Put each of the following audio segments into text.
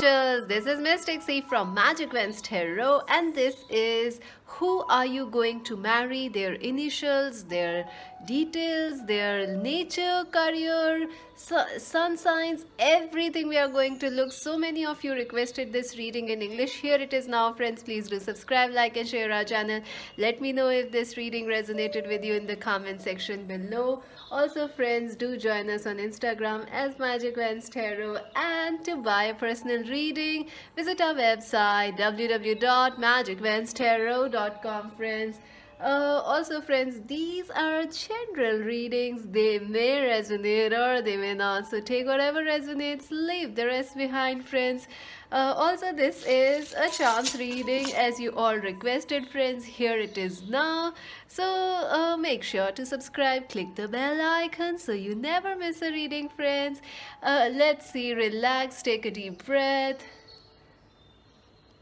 angels, this is Mystic C from Magic Vents Tarot, and this is who are you going to marry, their initials, their details, their nature, career, sun signs, everything we are going to look. So many of you requested this reading in English. Here it is now, friends. Please do subscribe, like and share our channel. Let me know if this reading resonated with you in the comment section below. Also, friends, do join us on Instagram as Magic Vents Tarot, and to buy a personal reading, visit our website www.magicventstarot.com, friends. Also, friends, these are general readings. They may resonate or they may not. So take whatever resonates, leave the rest behind, friends. Also, this is a chance reading as you all requested, friends. Here it is now. So make sure to subscribe, click the bell icon so you never miss a reading, friends. Let's see, relax, take a deep breath.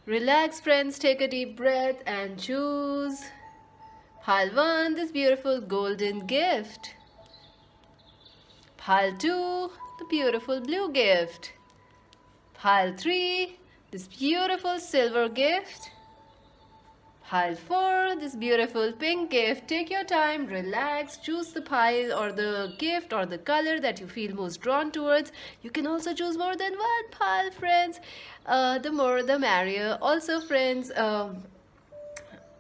Relax, friends, take a deep breath and choose. Pile 1, this beautiful golden gift. Pile 2, the beautiful blue gift. Pile 3, this beautiful silver gift. Pile 4, this beautiful pink gift. Take your time, relax, choose the pile or the gift or the color that you feel most drawn towards. You can also choose more than one pile, friends. The more the merrier. Also, friends,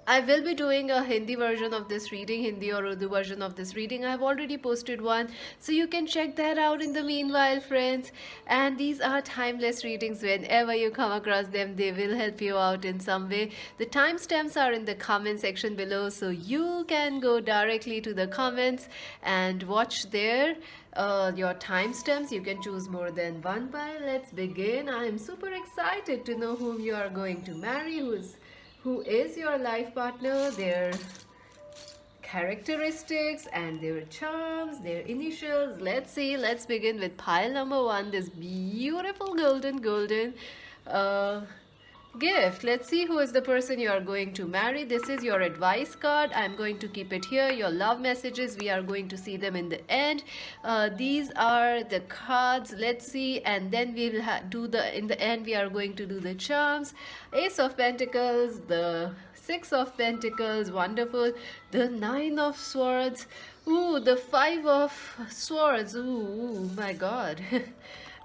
I will be doing a Hindi version of this reading, Hindi or Urdu version of this reading. I have already posted one, so you can check that out in the meanwhile, friends. And these are timeless readings. Whenever you come across them, they will help you out in some way. The timestamps are in the comment section below, so you can go directly to the comments and watch there. Your timestamps. You can choose more than one pile. Let's begin. I am super excited to know whom you are going to marry, who is your life partner, their characteristics and their charms, their initials. Let's see. Let's begin with pile number 1, this beautiful golden gift. Let's see who is the person you are going to marry. This is your advice card. I'm going to keep it here. Your love messages, we are going to see them in the end. These are the cards. Let's see, and then we will in the end we are going to do the charms. Ace of Pentacles, the Six of Pentacles, wonderful. The Nine of Swords, ooh, the Five of Swords, ooh my god.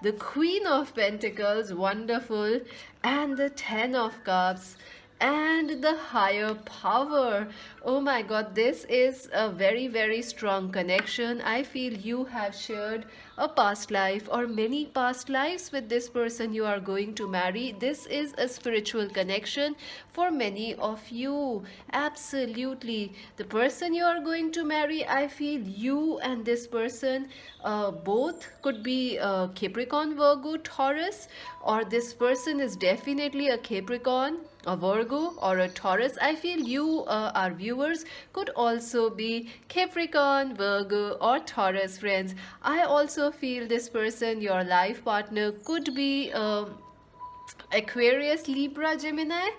The Queen of Pentacles, wonderful, and the Ten of Cups, and the Higher Power. Oh my god, this is a very, very strong connection. I feel you have shared a past life or many past lives with this person you are going to marry. This is a spiritual connection for many of you. Absolutely. The person you are going to marry, I feel you and this person both could be Capricorn, Virgo, Taurus, or this person is definitely a Capricorn, a Virgo, or a Taurus. I feel you, our viewers, could also be Capricorn, Virgo, or Taurus, friends. I also feel this person, your life partner, could be Aquarius, Libra, Gemini,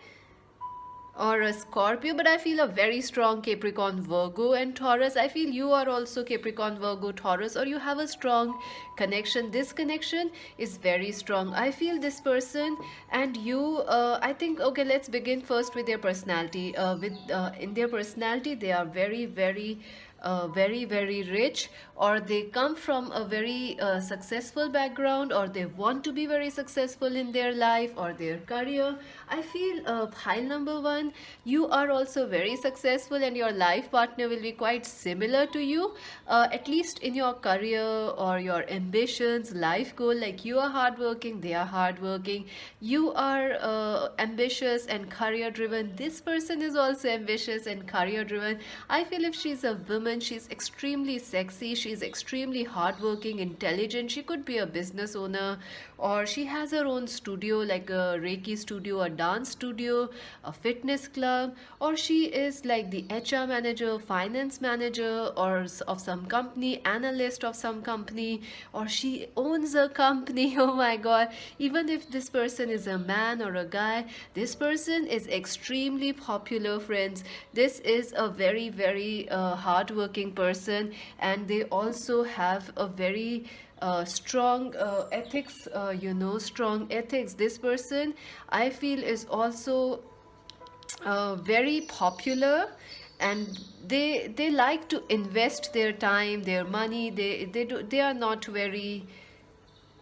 or a Scorpio, but I feel a very strong Capricorn, Virgo, and Taurus. I feel you are also Capricorn, Virgo, Taurus, or you have a strong connection. This connection is very strong. I feel this person and you, I think, okay, let's begin first with their personality. In their personality, they are very, very rich, or they come from a very successful background, or they want to be very successful in their life or their career. I feel pile number 1, you are also very successful and your life partner will be quite similar to you, at least in your career or your ambitions, life goal. Like, you are hardworking, they are hardworking, you are ambitious and career driven. This person is also ambitious and career driven. I feel if she's a woman, she's extremely sexy, she's extremely hardworking, intelligent. She could be a business owner, or she has her own studio, like a Reiki studio, a dance studio, a fitness club, or she is like the HR manager, finance manager, or of some company, analyst of some company, or she owns a company. Oh my god. Even if this person is a man or a guy, this person is extremely popular, friends. This is a very, very hard hardworking person, and they also have a very strong ethics, strong ethics. This person, I feel, is also very popular, and they like to invest their time, their money. They are not very,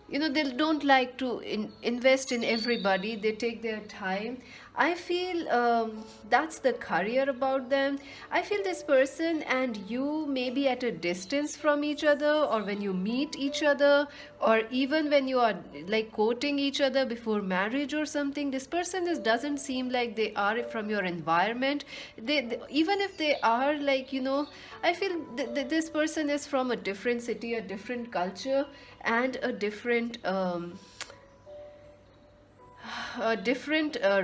they don't like to invest in everybody. They take their time. I feel that's the career about them. I feel this person and you may be at a distance from each other, or when you meet each other, or even when you are like courting each other before marriage or something. This person doesn't seem like they are from your environment. Even if they are, like, I feel this person is from a different city, a different culture, and a different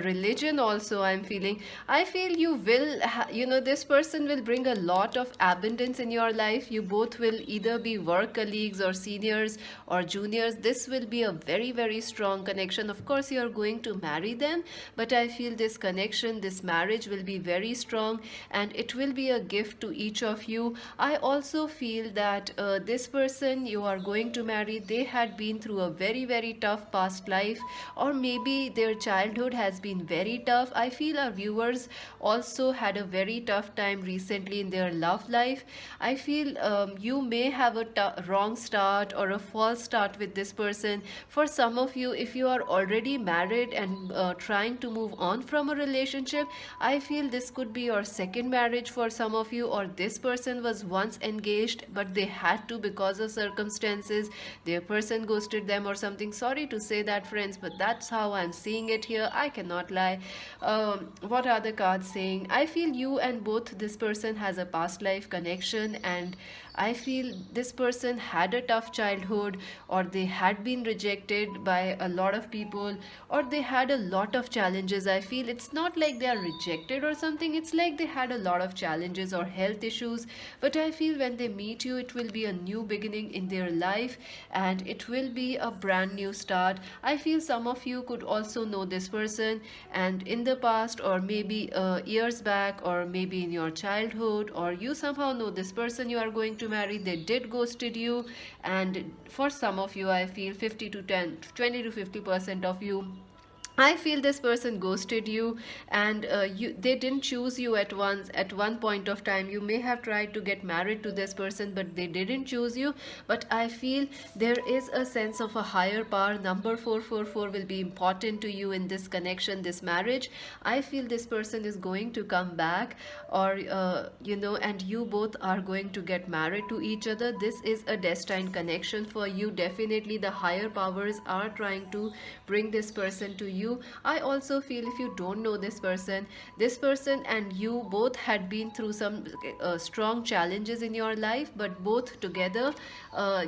religion also. I'm feeling, I feel you will this person will bring a lot of abundance in your life. You both will either be work colleagues or seniors or juniors. This will be a very, very strong connection. Of course, you are going to marry them, but I feel this connection, this marriage will be very strong, and it will be a gift to each of you. I also feel that this person you are going to marry, they had been through a very, very tough past life, or maybe their childhood has been very tough. I feel our viewers also had a very tough time recently in their love life. I feel you may have a wrong start or a false start with this person. For some of you, if you are already married and trying to move on from a relationship, I feel this could be your second marriage for some of you, or this person was once engaged but they had to because of circumstances. Their person ghosted them or something. Sorry to say that, friends, but that's how I'm seeing it here. I cannot lie. What are the cards saying? I feel you and both this person has a past life connection, and I feel this person had a tough childhood, or they had been rejected by a lot of people, or they had a lot of challenges. I feel it's not like they are rejected or something, it's like they had a lot of challenges or health issues. But I feel when they meet you, it will be a new beginning in their life, and it will be a brand new start. I feel some of you could also know this person, and in the past, or maybe years back, or maybe in your childhood, or you somehow know this person you are going to marry, they did ghosted you. And for some of you, I feel 50 to 10, 20 to 50% of you, I feel this person ghosted you, and they didn't choose you at once. At one point of time, you may have tried to get married to this person, but they didn't choose you. But I feel there is a sense of a higher power. Number 444 will be important to you in this connection, this marriage. I feel this person is going to come back, or and you both are going to get married to each other. This is a destined connection for you. Definitely, the higher powers are trying to bring this person to you. I also feel, if you don't know this person and you both had been through some strong challenges in your life, but both together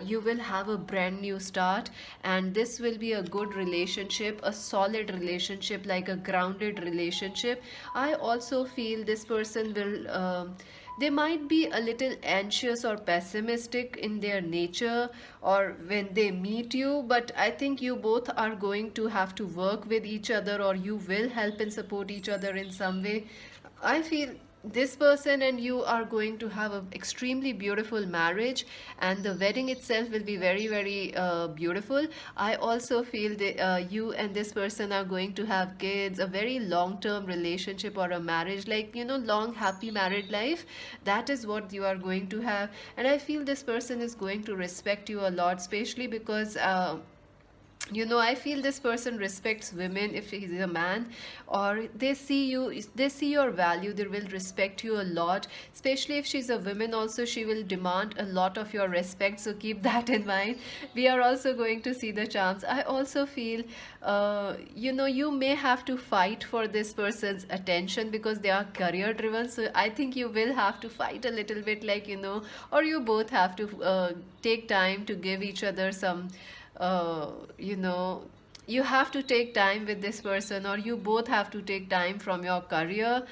you will have a brand new start, and this will be a good relationship, a solid relationship, like a grounded relationship. I also feel this person will they might be a little anxious or pessimistic in their nature, or when they meet you, but I think you both are going to have to work with each other, or you will help and support each other in some way. I feel this person and you are going to have an extremely beautiful marriage, and the wedding itself will be very, very beautiful. I also feel that you and this person are going to have kids, a very long term relationship or a marriage, like, long happy married life. That is what you are going to have. And I feel this person is going to respect you a lot, especially because I feel this person respects women. If he's a man, or they see your value, they will respect you a lot. Especially if she's a woman also, she will demand a lot of your respect, so keep that in mind. We are also going to see the charms. I also feel you may have to fight for this person's attention, because they are career driven. So I think you will have to fight a little bit, like, or you both have to take time to give each other some uh, you know you have to take time with this person, or you both have to take time from your career.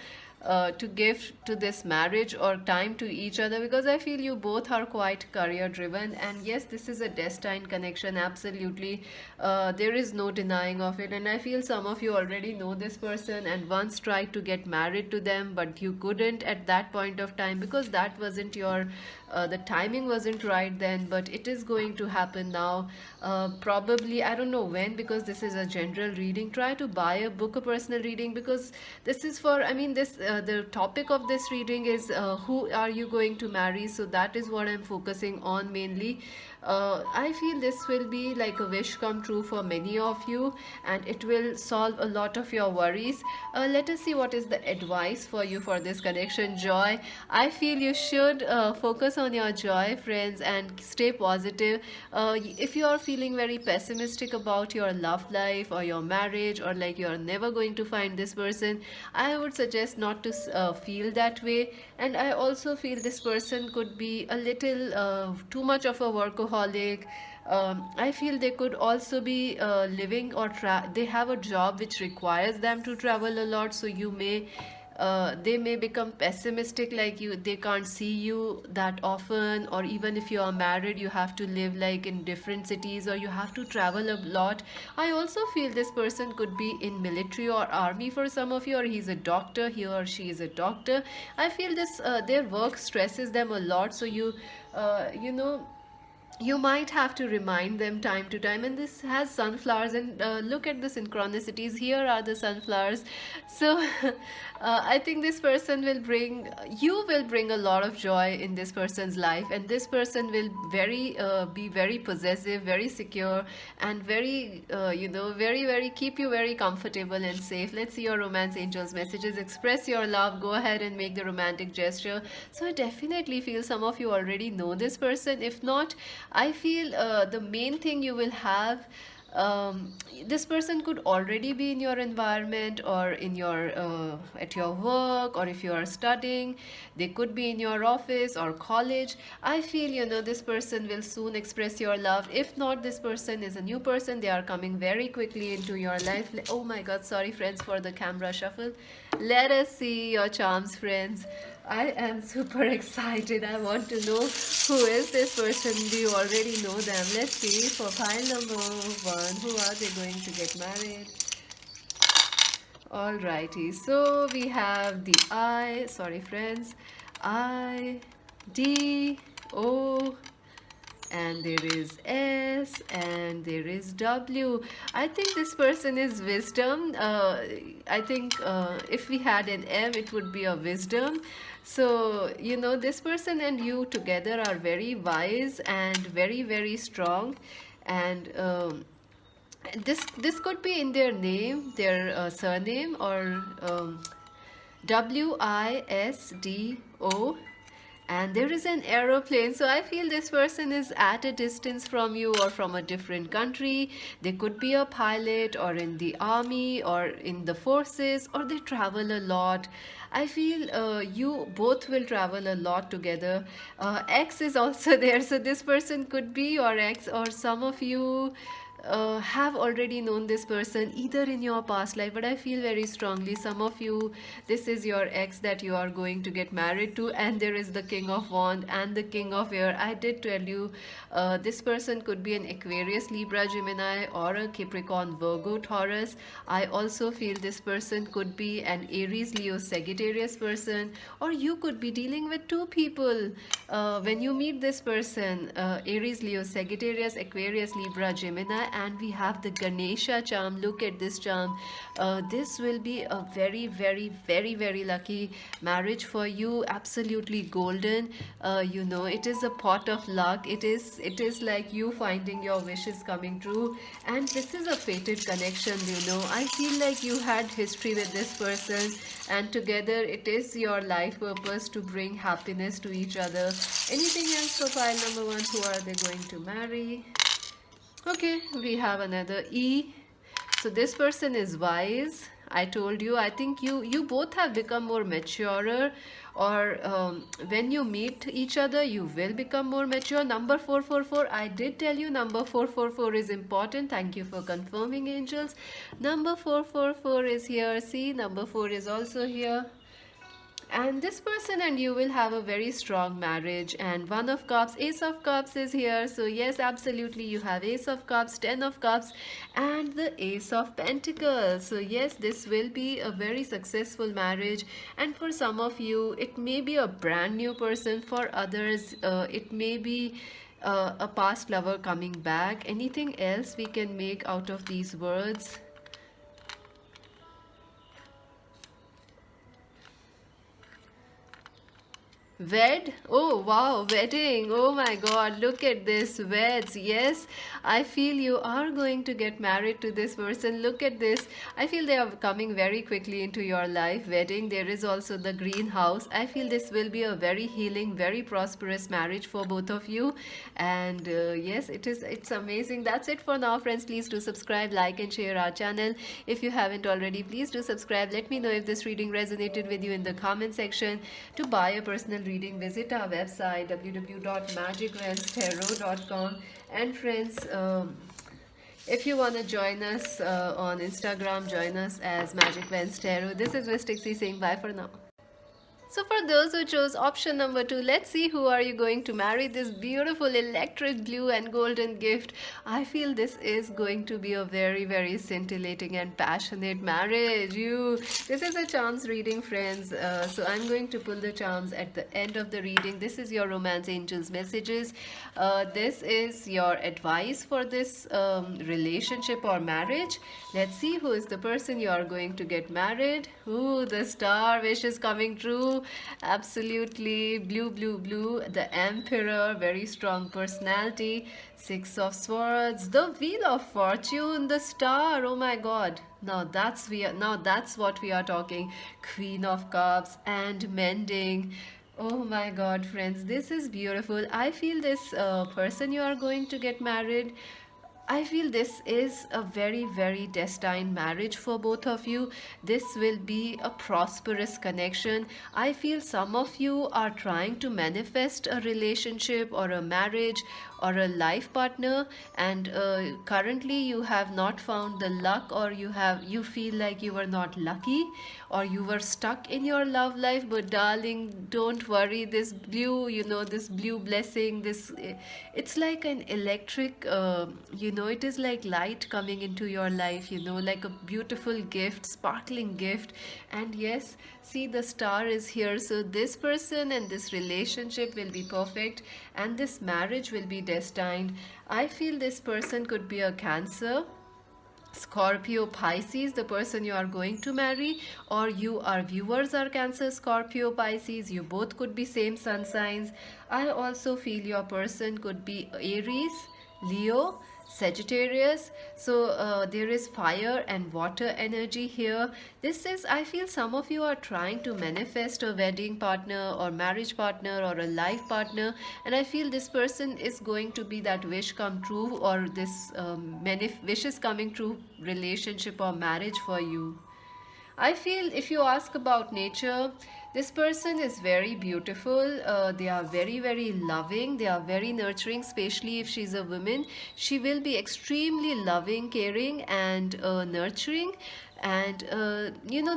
to give to this marriage or time to each other, because I feel you both are quite career driven. And yes, this is a destined connection, absolutely. There is no denying of it. And I feel some of you already know this person and once tried to get married to them, but you couldn't at that point of time because that wasn't your the timing wasn't right then. But it is going to happen now, probably I don't know when, because this is a general reading. Try to buy a book, a personal reading, because this is for, I mean, this the topic of this reading is who are you going to marry, so that is what I'm focusing on mainly. I feel this will be like a wish come true for many of you, and it will solve a lot of your worries. Let us see what is the advice for you for this connection. Joy. I feel you should focus on your joy, friends, and stay positive. If you are feeling very pessimistic about your love life or your marriage, or like you are never going to find this person, I would suggest not to feel that way. And I also feel this person could be a little too much of a workaholic. I feel they could also be living or they have a job which requires them to travel a lot, so you may they may become pessimistic, like you they can't see you that often. Or even if you are married, you have to live like in different cities, or you have to travel a lot. I also feel this person could be in military or army for some of you, or he's a doctor, he or she is a doctor. I feel this their work stresses them a lot, so you know, you might have to remind them time to time. And this has sunflowers, and look at the synchronicities, here are the sunflowers. So I think this person will bring, you will bring a lot of joy in this person's life, and this person will be very possessive, very secure, and very you know, very keep you very comfortable and safe. Let's see your romance angels messages. Express your love, go ahead and make the romantic gesture. So I definitely feel some of you already know this person. If not, I feel the main thing you will have, this person could already be in your environment, or in your at your work, or if you are studying, they could be in your office or college. I feel, you know, this person will soon express your love. If not, this person is a new person, they are coming very quickly into your life. Oh my god, sorry friends for the camera shuffle. Let us see your charms, friends. I am super excited. I want to know who is this person. Do you already know them? Let's see. For pile number one, who are they going to get married? Alrighty. So we have the I. Sorry, friends. I, D, O, and there is S, and there is W. I think this person is wisdom. I think if we had an M, it would be a wisdom. So, you know, this person and you together are very wise and very strong. And this could be in their name, their surname, or WISDO. And there is an aeroplane, so I feel this person is at a distance from you, or from a different country. They could be a pilot, or in the army, or in the forces, or they travel a lot. I feel you both will travel a lot together. X is also there, so this person could be your ex, or some of you have already known this person either in your past life. But I feel very strongly some of you, this is your ex that you are going to get married to. And there is the King of Wand and the King of Air. I did tell you this person could be an Aquarius, Libra, Gemini, or a Capricorn, Virgo, Taurus. I also feel this person could be an Aries, Leo, Sagittarius person, or you could be dealing with two people when you meet this person, Aries, Leo, Sagittarius, Aquarius, Libra, Gemini. And we have the Ganesha charm. Look at this charm. This will be a very lucky marriage for you. Absolutely golden. You know, it is a pot of luck. It is like you finding your wishes coming true. And this is a fated connection. You know, I feel like you had history with this person, and together it is your life purpose to bring happiness to each other. Anything else for pile number one? Who are they going to marry? Okay, we have another E. So this person is wise. I told you, I think you both have become more maturer, or when you meet each other, you will become more mature. Number 444, I did tell you number 444 is important. Thank you for confirming, angels. Number 444 is here. See, number 4 is also here. And this person and you will have a very strong marriage. And one of cups, ace of cups is here. So yes, absolutely, you have ace of cups, 10 of cups, and the ace of pentacles. So yes, this will be a very successful marriage. And for some of you, it may be a brand new person. For others, it may be a past lover coming back. Anything else we can make out of these words? Wed? Oh wow, wedding. Oh my god, look at this. Weds. Yes, I feel you are going to get married to this person. Look at this. I feel they are coming very quickly into your life. Wedding. There is also the greenhouse. I feel this will be a very healing, very prosperous marriage for both of you. And yes, it's amazing. That's it for now, friends. Please do subscribe, like, and share our channel. If you haven't already, please do subscribe. Let me know if this reading resonated with you in the comment section. To buy a personal reading, visit our website www.magicwenstarot.com. And friends, if you want to join us on Instagram, join us as Magic Wens Tarot. This is Mystic C saying bye for now. So for those who chose option number 2, let's see who are you going to marry. This beautiful electric blue and golden gift. I feel this is going to be a very, very scintillating and passionate marriage. This is a charms reading, friends. So I'm going to pull the charms at the end of the reading. This is your romance angels messages. This is your advice for this relationship or marriage. Let's see who is the person you are going to get married. Ooh, the star wish is coming true. Absolutely. Blue, blue, blue. The Emperor, very strong personality. Six of Swords. The Wheel of Fortune. The Star. Oh my God. Now that's what we are talking. Queen of Cups and Mending. Oh my God, friends, this is beautiful. I feel this person you are going to get married, I feel this is a very, very destined marriage for both of you. This will be a prosperous connection. I feel some of you are trying to manifest a relationship or a marriage or a life partner, and currently you have not found the luck, or you feel like you were not lucky, or you were stuck in your love life. But darling, don't worry. This blue, this blue blessing, it's like an electric, it is like light coming into your life, like a beautiful gift, sparkling gift. And yes, see, the star is here. So this person and this relationship will be perfect, and this marriage will be destined. I feel this person could be a Cancer, Scorpio, Pisces, the person you are going to marry, or you, our viewers, are Cancer, Scorpio, Pisces. You both could be same sun signs. I also feel your person could be Aries, Leo, Sagittarius. So there is fire and water energy here. I feel some of you are trying to manifest a wedding partner or marriage partner or a life partner, and I feel this person is going to be that wish come true, or this many wishes coming true relationship or marriage for you. I feel if you ask about nature, this person is very beautiful. They are very, very loving. They are very nurturing, especially if she's a woman. She will be extremely loving, caring, and nurturing. And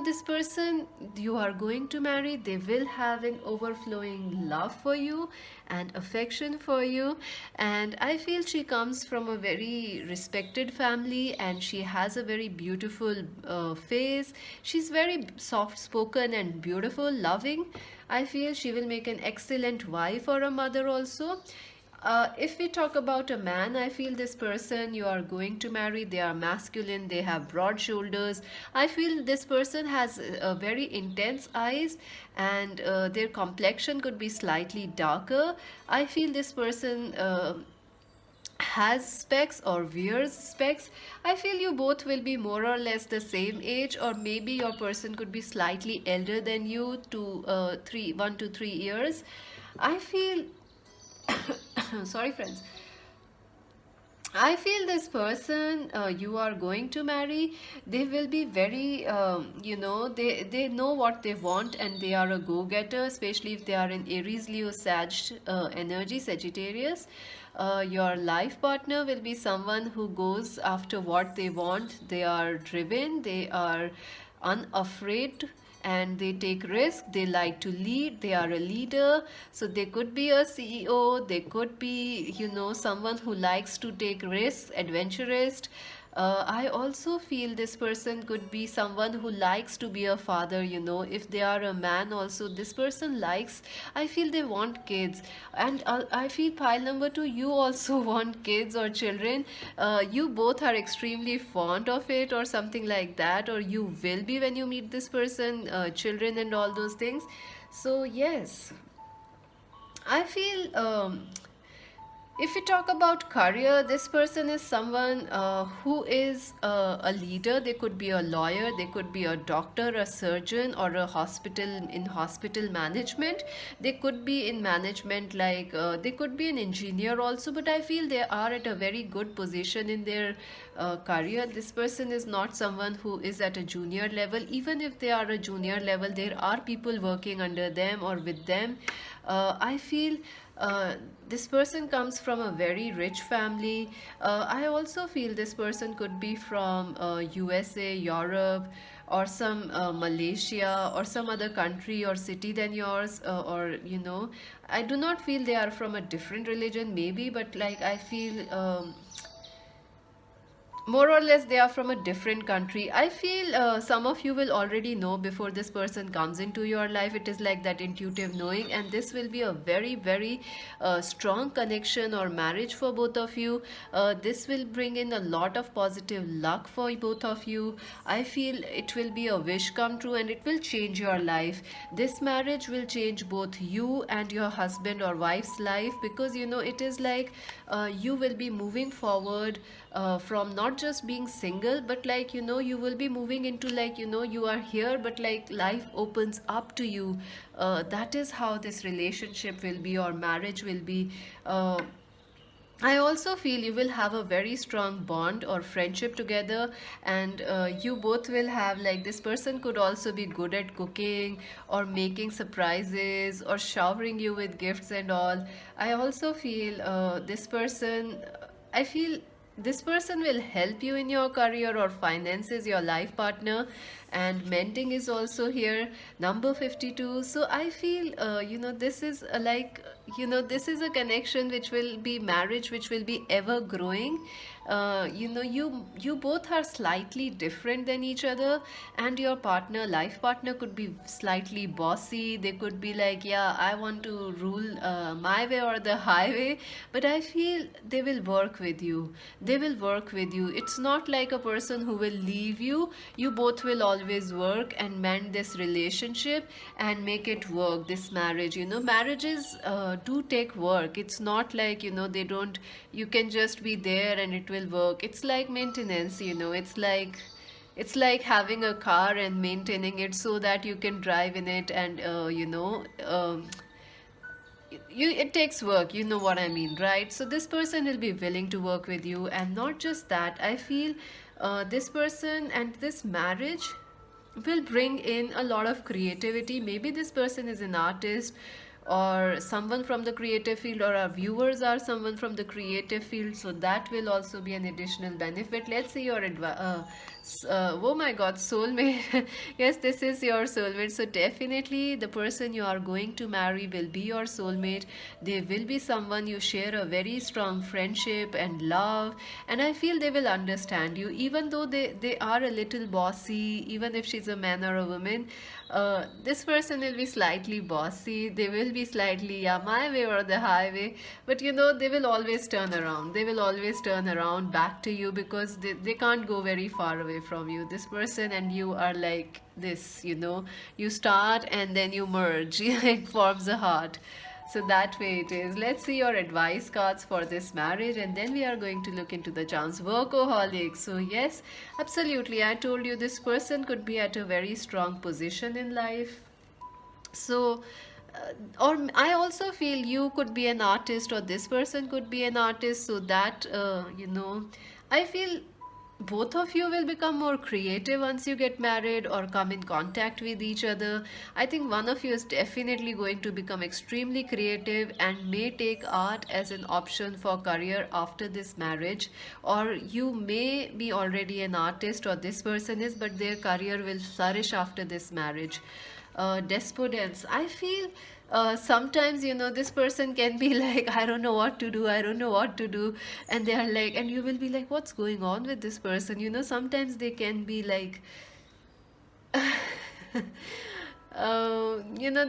this person you are going to marry, they will have an overflowing love for you and affection for you. And I feel she comes from a very respected family, and she has a very beautiful face. She's very soft spoken and beautiful, loving. I feel she will make an excellent wife or a mother also. If we talk about a man, I feel this person you are going to marry, they are masculine, they have broad shoulders. I feel this person has very intense eyes, and their complexion could be slightly darker. I feel this person has specs or wears specs. I feel you both will be more or less the same age, or maybe your person could be slightly elder than you to 1 to 3 years. I feel sorry, friends. I feel this person you are going to marry, they will be very, they know what they want, and they are a go-getter, especially if they are in Aries, Leo, Sag energy, Sagittarius. Your life partner will be someone who goes after what they want. They are driven, they are unafraid, and they take risk, they like to lead, they are a leader. So they could be a CEO, they could be, someone who likes to take risks, adventurous. I also feel this person could be someone who likes to be a father. If they are a man, also, this person likes, I feel they want kids. And I feel pile number two, you also want kids or children. You both are extremely fond of it, or something like that, or you will be when you meet this person, children and all those things. So, yes, I feel. If we talk about career, this person is someone who is a leader. They could be a lawyer, they could be a doctor, a surgeon, or a hospital management. They could be in management, like they could be an engineer also. But I feel they are at a very good position in their career. This person is not someone who is at a junior level. Even if they are a junior level, there are people working under them or with them. I feel this person comes from a very rich family. I also feel this person could be from USA, Europe, or some Malaysia, or some other country or city than yours, or I do not feel they are from a different religion, maybe, but like I feel. More or less they are from a different country. I feel some of you will already know before this person comes into your life. It is like that intuitive knowing, and this will be a very very strong connection or marriage for both of you. This will bring in a lot of positive luck for both of you. I feel it will be a wish come true, and it will change your life. This marriage will change both you and your husband or wife's life, because it is like you will be moving forward from not just being single, but like you will be moving into, like you are here, but like life opens up to you. That is how this relationship will be, or marriage will be. I also feel you will have a very strong bond or friendship together, and you both will have, like, this person could also be good at cooking or making surprises or showering you with gifts and all. I also feel I feel this person will help you in your career or finances, your life partner. And mending is also here, number 52. So I feel this is this is a connection which will be marriage, which will be ever growing. You both are slightly different than each other, and your life partner could be slightly bossy. They could be like, yeah, I want to rule my way or the highway. But I feel they will work with you. They will work with you. It's not like a person who will leave you. You both will always work and mend this relationship and make it work, this marriage. Marriages do take work. It's not like, they don't, you can just be there and it will work. It's like maintenance. It's like having a car and maintaining it so that you can drive in it, and it takes work. You know what I mean, right? So this person will be willing to work with you. And not just that, I feel this person and this marriage will bring in a lot of creativity. Maybe this person is an artist or someone from the creative field, or our viewers are someone from the creative field, so that will also be an additional benefit. Let's see your oh my god, soulmate. Yes, this is your soulmate. So definitely the person you are going to marry will be your soulmate. They will be someone you share a very strong friendship and love, and I feel they will understand you, even though they are a little bossy. Even if she's a man or a woman, this person will be slightly bossy. They will be slightly, yeah, my way or the highway. But they will always turn around. They will always turn around back to you, because they can't go very far away from you. This person and you are like this, you start and then you merge. It forms a heart. So that way it is. Let's see your advice cards for this marriage, and then we are going to look into the chance. Workaholic. So yes, absolutely. I told you this person could be at a very strong position in life. So, or I also feel you could be an artist, or this person could be an artist. So that I feel both of you will become more creative once you get married or come in contact with each other. I think one of you is definitely going to become extremely creative and may take art as an option for career after this marriage, or you may be already an artist, or this person is, but their career will flourish after this marriage. Despondence, I feel sometimes, this person can be like, I don't know what to do, I don't know what to do, and they are like, and you will be like, what's going on with this person? Sometimes they can be like,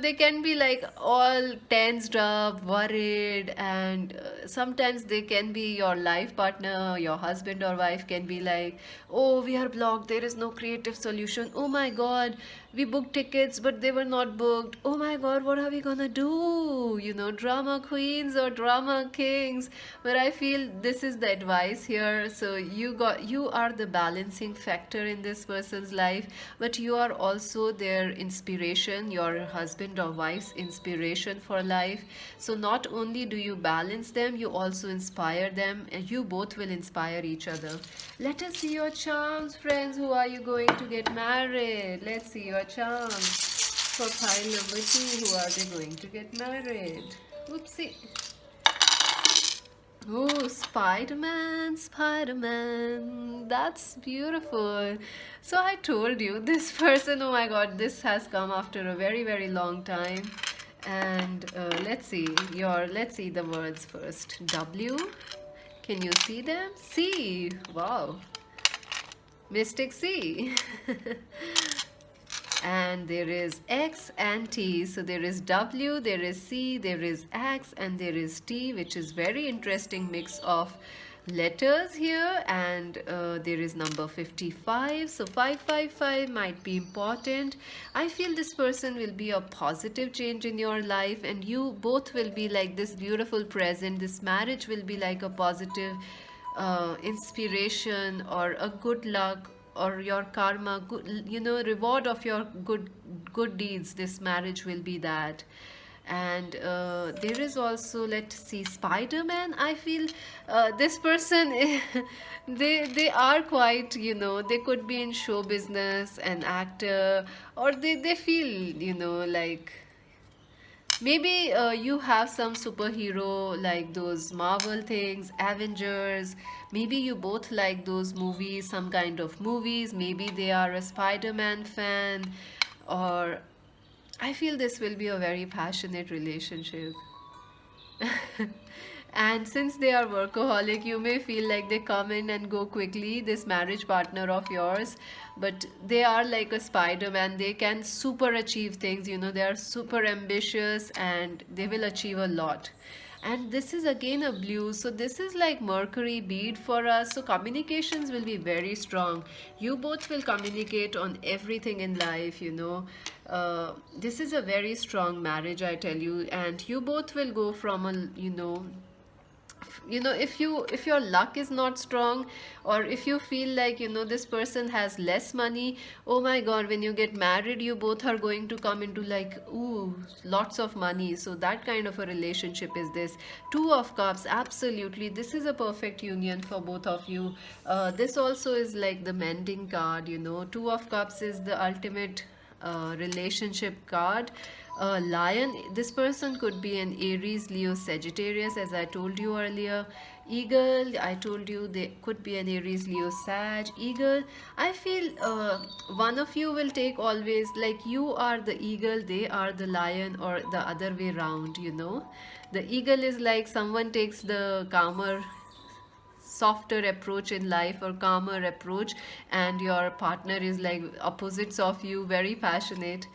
they can be like all tensed up, worried, and sometimes they can be your life partner, your husband or wife can be like, oh, we are blocked, there is no creative solution. Oh my God, we booked tickets, but they were not booked. Oh my God, what are we gonna do? Drama queens or drama kings. But I feel this is the advice here. So you are the balancing factor in this person's life, but you are also their inspiration, your husband or wife's inspiration for life. So not only do you balance them, you also inspire them, and you both will inspire each other. Let us see your charms, friends. Who are you going to get married? Let's see your charms. For pile number 2, who are they going to get married? Oopsie. Oh, Spider-Man, Spider-Man. That's beautiful. So I told you, this person, oh my God, this has come after a very, very long time. And let's see the words first. W. Can you see them? C. Wow. Mystic C. And there is X and T. So there is W, there is C, there is X, and there is T, which is very interesting mix of letters here. And there is number 55. So 555 might be important. I feel this person will be a positive change in your life, and you both will be like this beautiful present. This marriage will be like a positive inspiration or a good luck or your karma, good, reward of your good deeds. This marriage will be that. And there is also, let's see, Spider-Man. I feel this person they are quite, they could be in show business, an actor, or they feel, like maybe you have some superhero like those Marvel things, Avengers. Maybe you both like those movies, some kind of movies. Maybe they are a Spider-Man fan, or I feel this will be a very passionate relationship. And since they are workaholic, you may feel like they come in and go quickly, this marriage partner of yours, but they are like a Spider-Man. They can super achieve things, they are super ambitious and they will achieve a lot. And this is again a blue, so this is like Mercury bead for us. So communications will be very strong. You both will communicate on everything in life. This is a very strong marriage, I tell you, and you both will go from a, if your luck is not strong, or if you feel like, this person has less money, oh my God, when you get married, you both are going to come into like, ooh, lots of money. So that kind of a relationship is this. Two of Cups, absolutely, this is a perfect union for both of you. This also is like the mending card. Two of Cups is the ultimate relationship card. Lion, this person could be an Aries, Leo, Sagittarius, as I told you earlier. Eagle, I told you they could be an Aries, Leo, Sag. Eagle, I feel one of you will take always, like you are the eagle, they are the lion, or the other way round. The eagle is like someone takes the calmer, softer approach in life, or calmer approach, and your partner is like opposites of you, very passionate.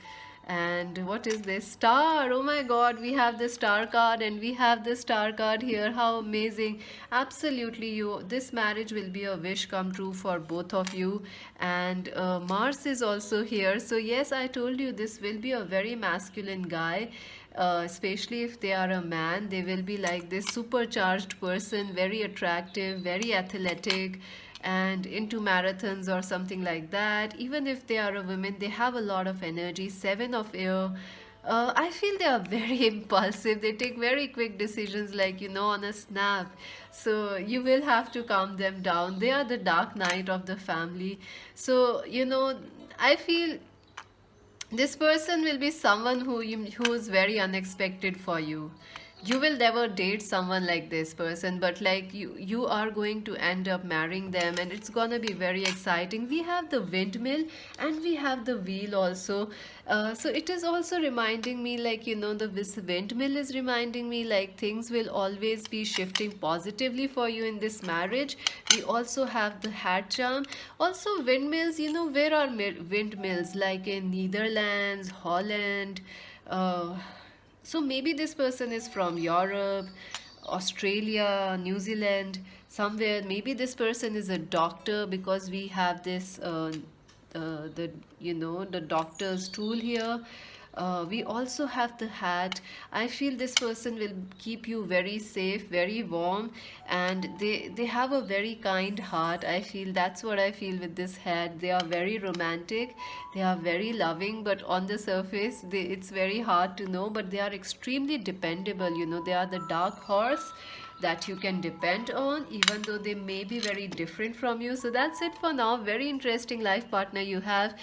And what is this? Star. Oh my God, we have the star card and we have the star card here. How amazing. Absolutely, this marriage will be a wish come true for both of you. And Mars is also here. So yes, I told you this will be a very masculine guy. Especially if they are a man, they will be like this supercharged person, very attractive, very athletic, and into marathons or something like that. Even if they are a woman, they have a lot of energy. Seven of Air. I feel they are very impulsive. They take very quick decisions, like, on a snap. So you will have to calm them down. They are the dark night of the family. So, I feel this person will be someone who is very unexpected for you. You will never date someone like this person, but like you are going to end up marrying them, and it's gonna be very exciting. We have the windmill and we have the wheel also. So it is also reminding me, like, this windmill is reminding me like things will always be shifting positively for you in this marriage. We also have the hat charm. Also windmills, where are windmills? Like in Netherlands, Holland. uh, so maybe this person is from Europe, Australia, New Zealand, somewhere. Maybe this person is a doctor, because we have this the the doctor's tool here. We also have the hat. I feel this person will keep you very safe, very warm, and they have a very kind heart. I feel that's what I feel with this hat. They are very romantic, they are very loving, but on the surface, it's very hard to know. But they are extremely dependable. They are the dark horse that you can depend on, even though they may be very different from you. So that's it for now. Very interesting life partner you have.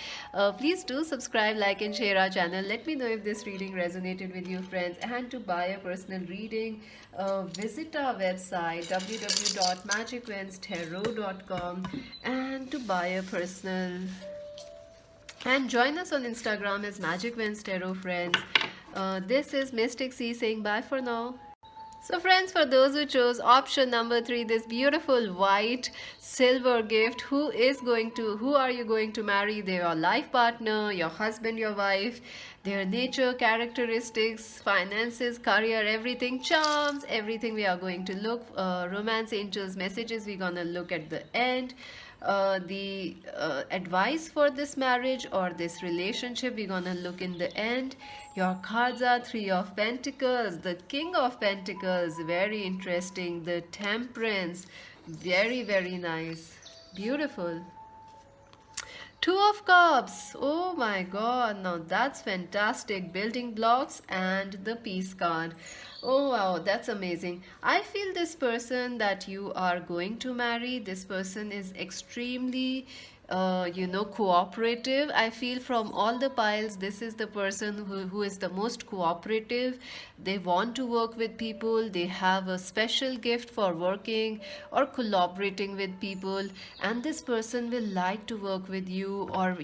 Please do subscribe, like, and share our channel. Let me know if this reading resonated with you, friends. And to buy a personal reading, visit our website www.magicwenstarot.com, and to buy a personal, and join us on Instagram as Magic Wens Tarot, friends. This is Mystic C saying bye for now. So friends, for those who chose option number 3, this beautiful white silver gift, who are you going to marry? Their life partner, your husband, your wife, their nature, characteristics, finances, career, everything, charms, everything we are going to look. Romance angels messages we're gonna look at the end. The advice for this marriage or this relationship we're gonna look in the end. Your cards are 3 of Pentacles, the King of Pentacles, very interesting, the Temperance, very, very nice, beautiful. 2 of Cups. Oh my god, now that's fantastic. Building blocks and the Peace card. Oh wow, that's amazing. I feel this person that you are going to marry, this person is extremely cooperative. I feel from all the piles, this is the person who is the most cooperative. They want to work with people. They have a special gift for working or collaborating with people, and this person will like to work with you, or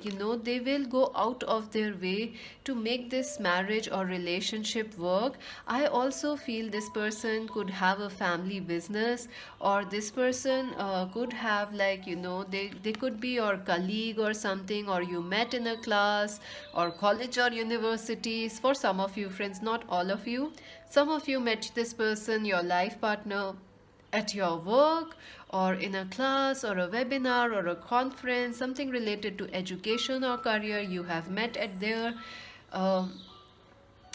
they will go out of their way to make this marriage or relationship work. I also feel this person could have a family business, or this person could have, like, they could be your colleague or something, or you met in a class or college or universities. For some of you, friends, not all of you, some of you met this person, your life partner, at your work or in a class or a webinar or a conference, something related to education or career. You have met at there. um,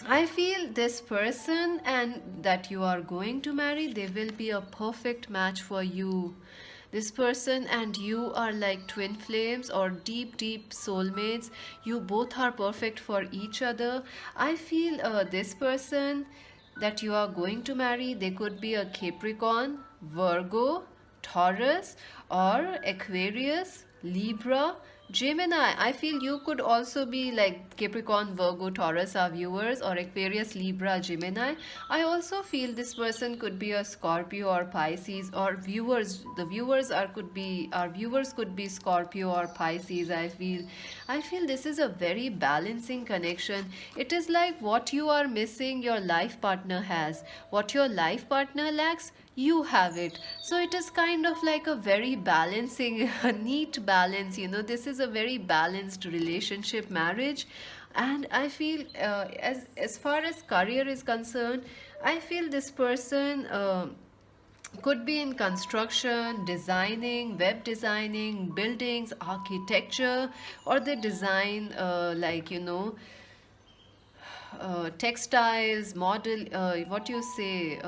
I feel this person and that you are going to marry, they will be a perfect match for you. This person and you are like twin flames or deep, deep soulmates. You both are perfect for each other. I feel this person that you are going to marry, they could be a Capricorn, Virgo, Taurus, or Aquarius, Libra, Gemini. I feel you could also be like Capricorn, Virgo, Taurus, our viewers, or Aquarius, Libra, Gemini. I also feel this person could be a Scorpio or Pisces, or viewers. The viewers are could be our viewers could be Scorpio or Pisces. I feel this is a very balancing connection. It is like what you are missing, your life partner has. What your life partner lacks, you have it. So it is kind of like a very balancing, a neat balance. This is a very balanced relationship, marriage. And I feel as far as career is concerned, I feel this person could be in construction, designing, web designing, buildings, architecture, or they design textiles, model, what you say,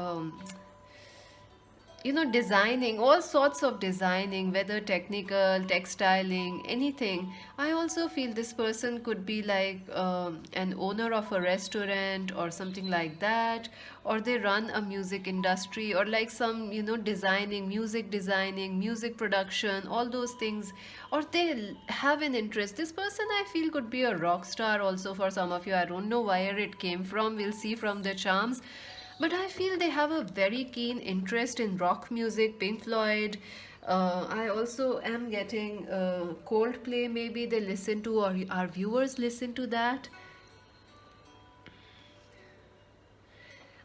designing, all sorts of designing, whether technical, textiling, anything. I also feel this person could be like an owner of a restaurant or something like that, or they run a music industry, or like some, designing, music production, all those things, or they have an interest. This person I feel could be a rock star also for some of you. I don't know where it came from. We'll see from the charms. But I feel they have a very keen interest in rock music, Pink Floyd. I also am getting Coldplay, maybe they listen to, or our viewers listen to that.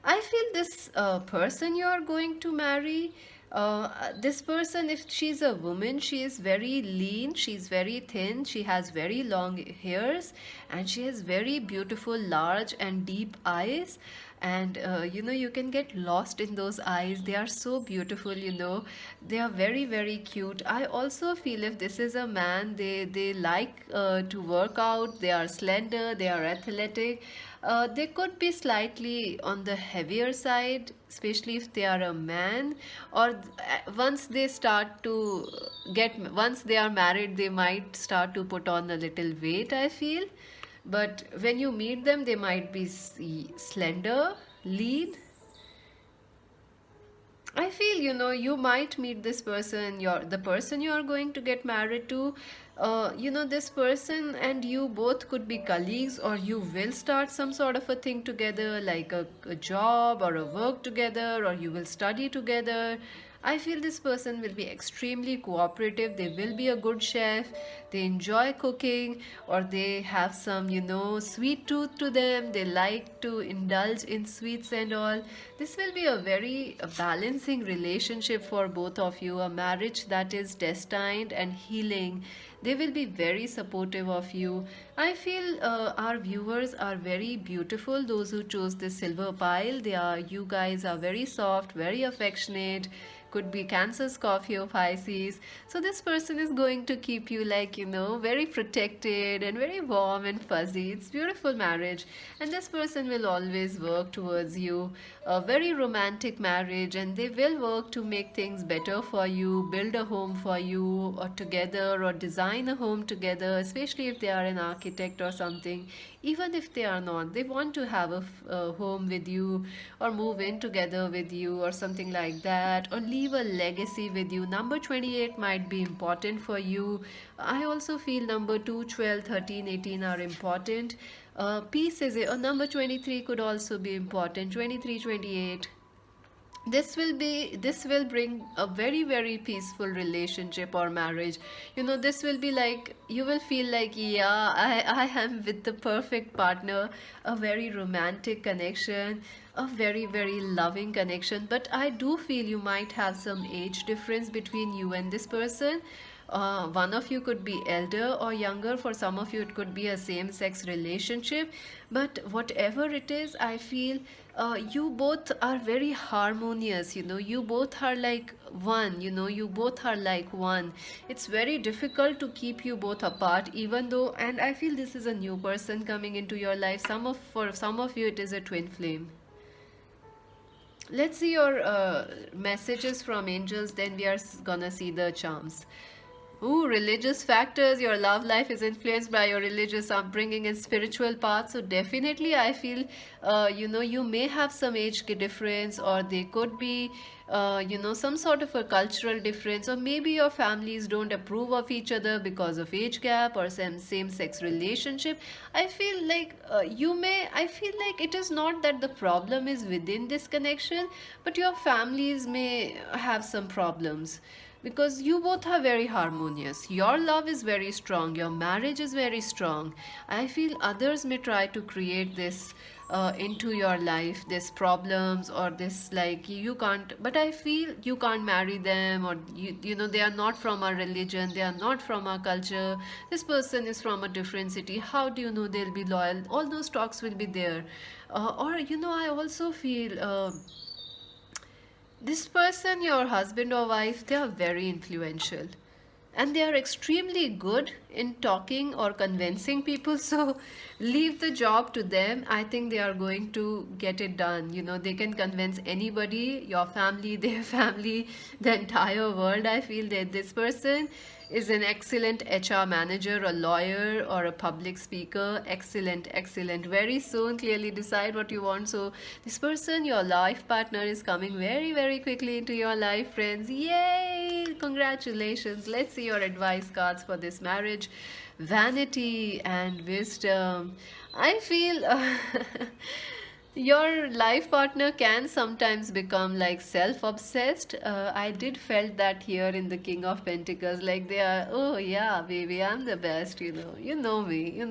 I feel this person you are going to marry, this person, if she's a woman, she is very lean, she's very thin, she has very long hairs, and she has very beautiful, large, and deep eyes. And you can get lost in those eyes. They are so beautiful, they are very, very cute. I also feel if this is a man, they like to work out, they are slender, they are athletic. They could be slightly on the heavier side, especially if they are a man. Or once they start to once they are married, they might start to put on a little weight, I feel. But when you meet them, they might be slender, lean. I feel, you might meet this person, the person you are going to get married to. This person and you both could be colleagues, or you will start some sort of a thing together, like a job or a work together, or you will study together. I feel this person will be extremely cooperative. They will be a good chef. They enjoy cooking, or they have some, sweet tooth to them. They like to indulge in sweets and all. This will be a very balancing relationship for both of you, a marriage that is destined and healing. They will be very supportive of you. I feel our viewers are very beautiful. Those who chose the silver pile, you guys are very soft, very affectionate. Could be Cancer, Scorpio, Pisces. So this person is going to keep you like, very protected and very warm and fuzzy. It's beautiful marriage. And this person will always work towards you. A very romantic marriage, and they will work to make things better for you, build a home for you, or together, or design a home together, especially if they are an architect or something. Even if they are not, they want to have a home with you, or move in together with you, or something like that, or leave a legacy with you. Number 28 might be important for you. I also feel number 2, 12, 13, 18 are important. Peace is a number 23 could also be important. 23, 28, this will bring a very, very peaceful relationship or marriage. This will be like, you will feel like, yeah, I am with the perfect partner. A very romantic connection, a very, very loving connection. But I do feel you might have some age difference between you and this person. One of you could be elder or younger. For some of you, it could be a same sex relationship. But whatever it is, I feel you both are very harmonious. You both are like one. You both are like one. It's very difficult to keep you both apart, even though, and I feel this is a new person coming into your life. For some of you, it is a twin flame. Let's see your messages from angels, then we are gonna see the charms. Ooh, religious factors. Your love life is influenced by your religious upbringing and spiritual path. So definitely, I feel, you may have some age difference, or they could be, some sort of a cultural difference, or maybe your families don't approve of each other because of age gap or some same-sex relationship. I feel like I feel like it is not that the problem is within this connection, but your families may have some problems, because you both are very harmonious. Your love is very strong, your marriage is very strong. I feel others may try to create this into your life, this problems, or this like you can't, but I feel you can't marry them, or they are not from our religion, they are not from our culture, this person is from a different city, how do you know they'll be loyal? All those talks will be there. Or I also feel this person, your husband or wife, they are very influential. and they are extremely good in talking or convincing people. So leave the job to them. I think they are going to get it done. They can convince anybody, your family, their family, the entire world. I feel that this person is an excellent HR manager, a lawyer, or a public speaker. Excellent, excellent. Very soon, clearly decide what you want. So, this person, your life partner, is coming very, very quickly into your life, friends. Yay! Congratulations. Let's see your advice cards for this marriage. Vanity and wisdom. I feel. Your life partner can sometimes become like self-obsessed. I did felt that here in the King of Pentacles, like they are, oh yeah, baby, I'm the best, you know me,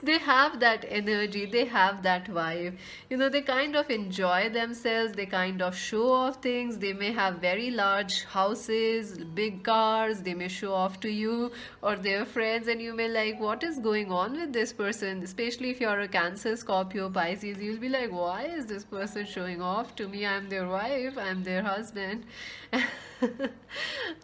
they have that energy, they have that vibe, they kind of enjoy themselves, they kind of show off things. They may have very large houses, big cars, they may show off to you or their friends, and you may like, what is going on with this person? Especially if you're a Cancer, Scorpio, Pisces, you'll be like, why is this person showing off to me? I'm their wife, I'm their husband.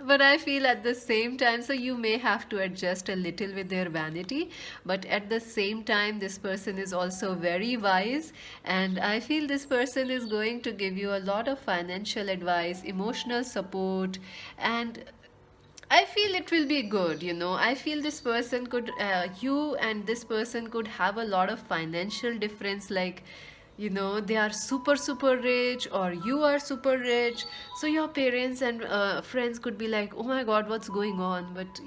But I feel at the same time, so you may have to adjust a little with their vanity, but at the same time, this person is also very wise, and I feel this person is going to give you a lot of financial advice, emotional support, and I feel it will be good. I feel this person could, you and this person could have a lot of financial difference, like, they are super, super rich, or you are super rich. So your parents and friends could be like, oh my God, what's going on? But,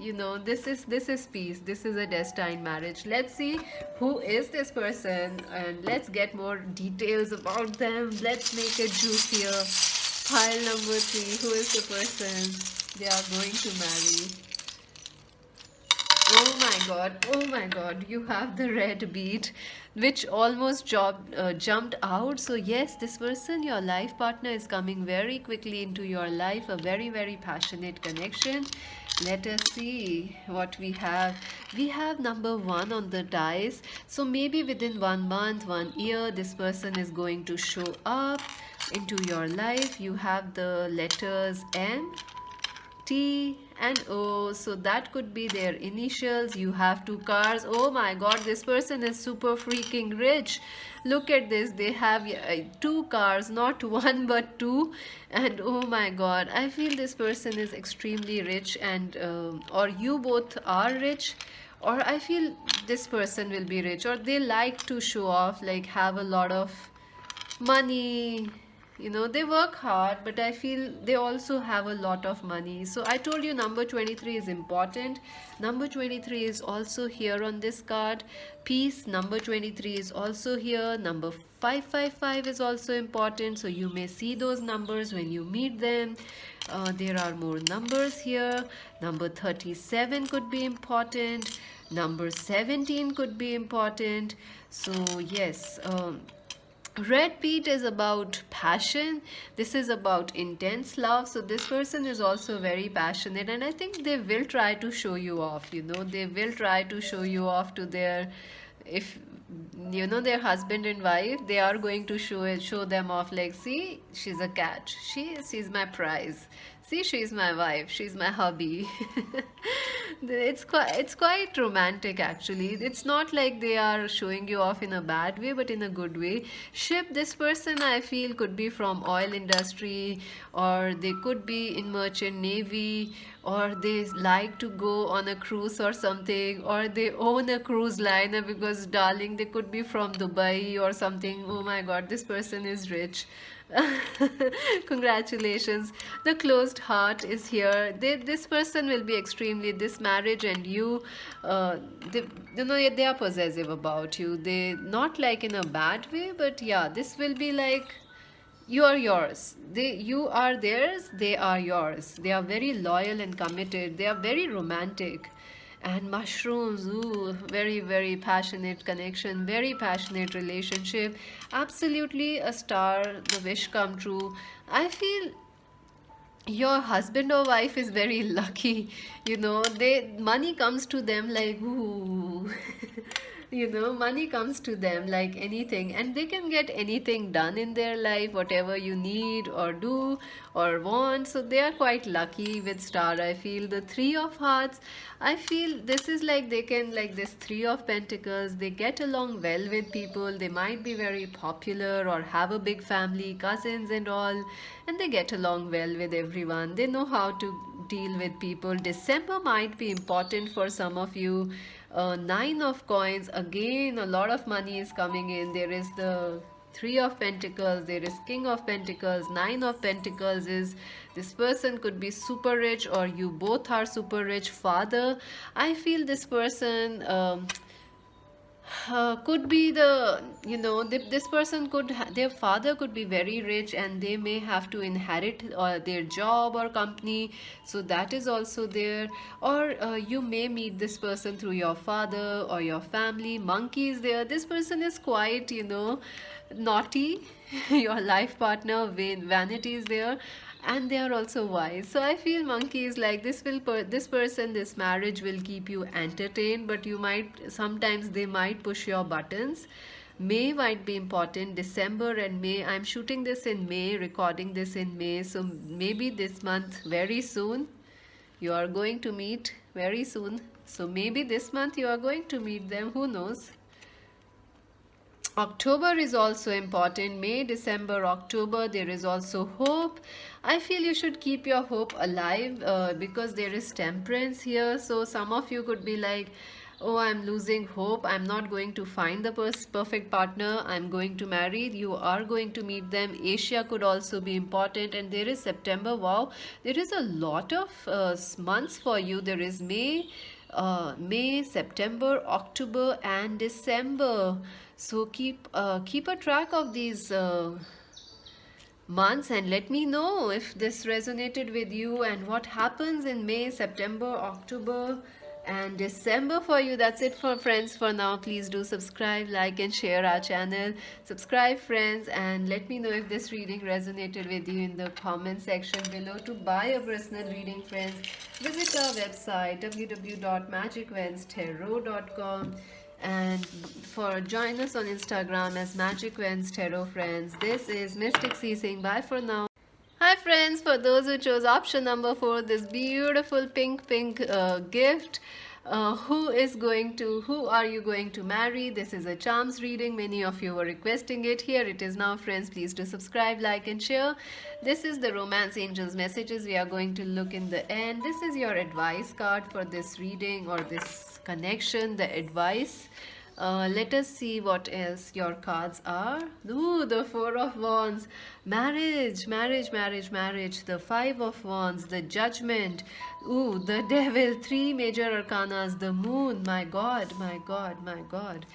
this is peace. This is a destined marriage. Let's see who is this person, and let's get more details about them. Let's make it juicier. Pile number 3, who is the person they are going to marry? Oh my God, you have the red beat, which almost jumped out. So, yes, this person, your life partner, is coming very quickly into your life, a very, very passionate connection. Let us see what we have. We have number 1 on the dice. So, maybe within 1 month, 1 year, this person is going to show up into your life. You have the letters M, T and O, so that could be their initials. You have 2 cars. Oh my God, this person is super freaking rich. Look at this, they have 2 cars, not one but two. And oh my God, I feel this person is extremely rich, and or you both are rich, or I feel this person will be rich, or they like to show off, like have a lot of money. They work hard, but I feel they also have a lot of money. So I told you number 23 is important. Number 23 is also here on this card. Peace, number 23 is also here. Number 555 is also important, so you may see those numbers when you meet them. There are more numbers here. Number 37 could be important. Number 17 could be important. So yes, red peat is about passion. This is about intense love. So this person is also very passionate, and I think they will try to show you off. They will try to show you off to their, if their husband and wife, they are going to show them off, like, see, she's a catch, she's my prize, see, she's my wife, she's my hubby. It's quite romantic, actually. It's not like they are showing you off in a bad way, but in a good way. Ship, this person, I feel, could be from oil industry, or they could be in merchant navy, or they like to go on a cruise or something, or they own a cruise liner, because darling, they could be from Dubai or something. Oh my God, this person is rich. Congratulations. The closed heart is here. This person will be extremely, this marriage and you, they, they are possessive about you. They, not like in a bad way, but yeah, this will be like, you are yours, you are theirs, they are yours. They are very loyal and committed, they are very romantic. And mushrooms, ooh, very, very passionate connection, very passionate relationship, absolutely a star, the wish come true. I feel your husband or wife is very lucky. They, money comes to them like, ooh. Money comes to them like anything, and they can get anything done in their life, whatever you need or do or want. So they are quite lucky with star. I feel the three of hearts, I feel this is like they can, like this three of pentacles, they get along well with people. They might be very popular or have a big family, cousins and all, and they get along well with everyone. They know how to deal with people. December might be important for some of you. Nine of coins, again a lot of money is coming in. There is the three of pentacles, there is king of pentacles, nine of pentacles. Is this person could be super rich, or you both are super rich. Father, I feel this person could be the, this person could their father could be very rich, and they may have to inherit their job or company, so that is also there. Or you may meet this person through your father or your family. Monkey is there. This person is quite, naughty. Your life partner, vanity is there, and they are also wise. So I feel monkey is like this will this person, this marriage will keep you entertained, but you might sometimes they might push your buttons. May might be important. December and May, I'm shooting this in May, recording this in May, so maybe this month, very soon you are going to meet, very soon. So maybe this month you are going to meet them, who knows. October is also important. May, December, October, there is also hope. I feel you should keep your hope alive because there is temperance here. So some of you could be like, oh, I'm losing hope, I'm not going to find the perfect partner, I'm going to marry. You are going to meet them. Asia could also be important. And there is September. Wow, there is a lot of months for you. There is May, September, October and December. So keep a track of these months, and let me know if this resonated with you and what happens in May, September, October and December for you. That's it for friends for now. Please do subscribe, like and share our channel. Subscribe friends, and let me know if this reading resonated with you in the comment section below. To buy a personal reading, friends, visit our website www.magicwenstarot.com, and join us on Instagram as Magic Wens Tarot Friends. This is Mystic C saying bye for now. Hi friends, for those who chose option number 4, this beautiful pink gift, who are you going to marry? This is a charms reading. Many of you were requesting it. Here it is now friends. Please do subscribe, like and share. This is the romance angels messages we are going to look in the end. This is your advice card for this reading or this connection, the advice. Let us see what else your cards are. Ooh, the Four of Wands. Marriage, marriage, marriage, marriage. The Five of Wands. The Judgment. Ooh, the Devil. 3 major arcanas. The Moon. My God, my God, my God.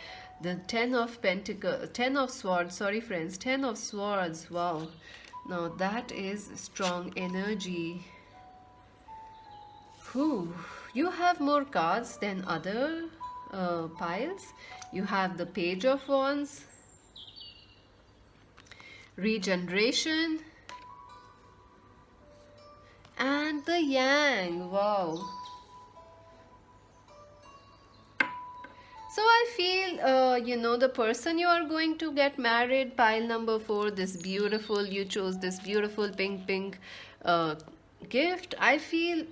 The Ten of Pentacles. 10 of Swords. Sorry, friends. 10 of Swords. Wow. Now, that is strong energy. Ooh, you have more cards than other piles. You have the Page of Wands, Regeneration, and the Yang. Wow. So I feel, the person you are going to get married, pile number 4, this beautiful, you chose this beautiful pink gift. I feel